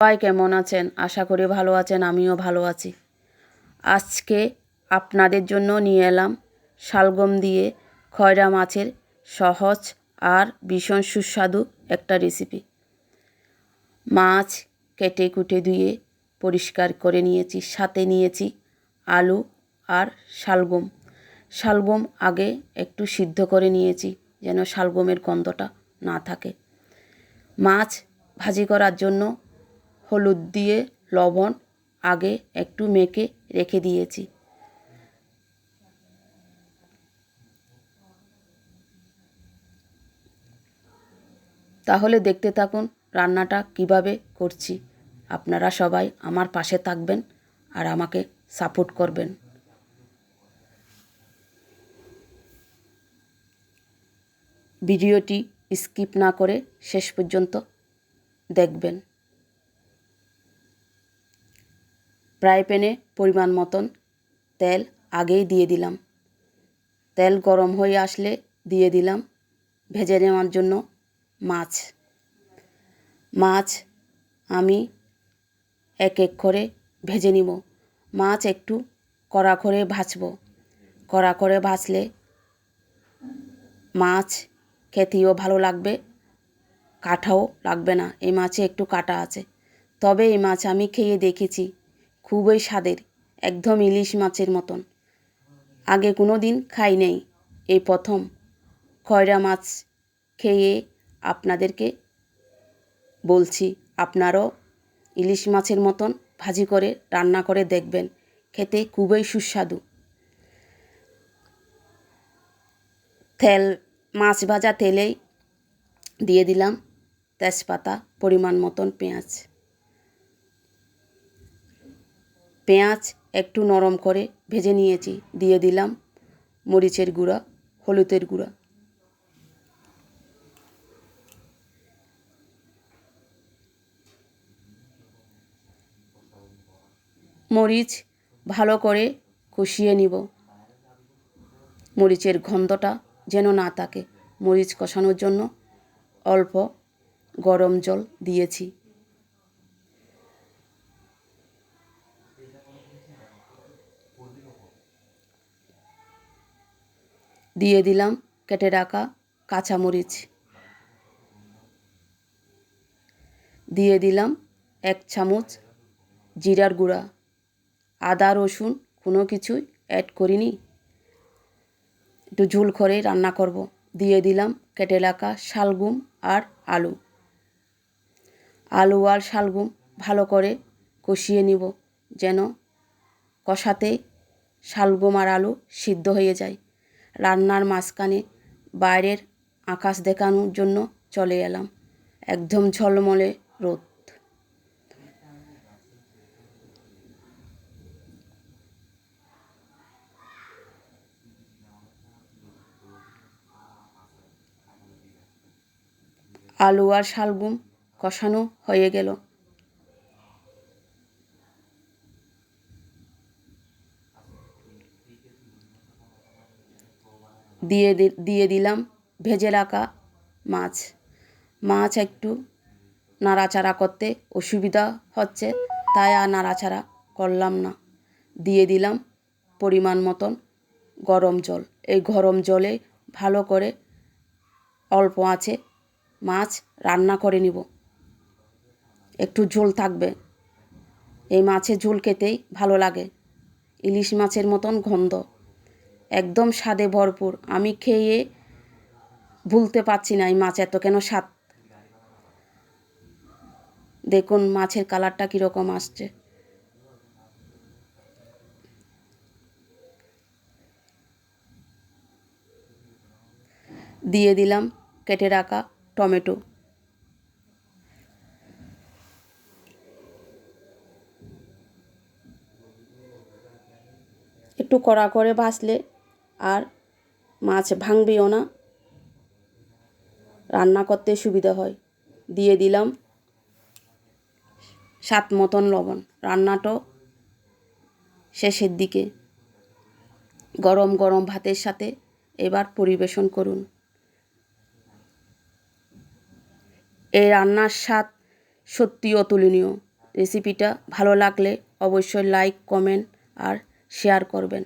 সবাই কেমন আছেন? আশা করি ভালো আছেন, আমিও ভালো আছি। আজকে আপনাদের জন্য নিয়ে এলাম শালগম দিয়ে খয়রা মাছের সহজ আর ভীষণ সুস্বাদু একটা রেসিপি। মাছ কেটে কুটে ধুয়ে পরিষ্কার করে নিয়েছি, সাথে নিয়েছি আলু আর শালগম। শালগম আগে একটু সিদ্ধ করে নিয়েছি যেন শালগমের গন্ধটা না থাকে। মাছ ভাজি করার জন্য হলুদ দিয়ে লবণ আগে একটু মেখে রেখে দিয়েছি। তাহলে দেখতে থাকুন রান্নাটা কিভাবে করছি। আপনারা সবাই আমার পাশে থাকবেন আর আমাকে সাপোর্ট করবেন। ভিডিওটি স্কিপ না করে শেষ পর্যন্ত দেখবেন। ফ্রাই প্যানে পরিমাণ মতন তেল আগেই দিয়ে দিলাম। তেল গরম হয়ে আসলে দিয়ে দিলাম ভেজে নেওয়ার জন্য মাছ। মাছ আমি এক এক করে ভেজে নিব। মাছ একটু কড়া করে ভাজবো। কড়া করে ভাজলে মাছ খেতেও ভালো লাগবে, কাঁটাও লাগবে না। এই মাছে একটু কাঁটা আছে, তবে এই মাছ আমি খেয়ে দেখেছি, খুবই স্বাদের, একদম ইলিশ মাছের মতন। আগে কোনো দিন খাই নাই, এই প্রথম খয়রা মাছ খেয়ে আপনাদেরকে বলছি আপনারাও ইলিশ মাছের মতন ভাজি করে রান্না করে দেখবেন, খেতে খুবই সুস্বাদু। মাছ ভাজা তেলেই দিয়ে দিলাম তেজপাতা, পরিমাণ মতন পেঁয়াজ একটু নরম করে ভেজে নিয়েছি। দিয়ে দিলাম মরিচের গুঁড়া, হলুদের গুঁড়া। মরিচ ভালো করে কষিয়ে নিব, মরিচের গন্ধটা যেন না থাকে। মরিচ কষানোর জন্য অল্প গরম জল দিয়েছি। দিয়ে দিলাম কেটে রাখা কাঁচামরিচ। দিয়ে দিলাম 1 চামচ জিরার গুঁড়া। আদা রসুন কোনো কিছুই অ্যাড করিনি, একটু ঝোল করে রান্না করব। দিয়ে দিলাম কেটে রাখা শালগম আর আলু। আলু আর শালগম ভালো করে কষিয়ে নিব, যেন কষাতে শালগম আর আলু সিদ্ধ হয়ে যায়। রান্নার মাঝখানে বাইরের আকাশ দেখানোর জন্য চলে এলাম। একদম ঝলমলে রোদ। আলু আর শালগম কষানো হয়ে গেল। দিয়ে দিলাম ভেজে রাখা মাছ। মাছ একটু নাড়াচাড়া করতে অসুবিধা হচ্ছে, তাই আর নাড়াচাড়া করলাম না। দিয়ে দিলাম পরিমাণ মতন গরম জল। এই গরম জলে ভালো করে অল্প আঁচে মাছ রান্না করে নিব, একটু ঝোল থাকবে। এই মাছের ঝোল খেতেই ভালো লাগে, ইলিশ মাছের মতন গন্ধ, একদম স্বাদে ভরপুর। আমি খেয়ে ভুলতে পারছি না এই মাছ এত কেন স্বাদ। দেখুন মাছের কালারটা কীরকম আসছে। দিয়ে দিলাম কেটে রাখা টমেটো। একটু কড়া করে ভাজলে আর মাছ ভাঙবেও না, রান্না করতে সুবিধা হয়। দিয়ে দিলাম স্বাদ মতন লবণ। রান্নাটাও শেষের দিকে। গরম গরম ভাতের সাথে এবার পরিবেশন করুন। এই রান্নার স্বাদ সত্যি অতুলনীয়। রেসিপিটা ভালো লাগলে অবশ্যই লাইক, কমেন্ট আর শেয়ার করবেন।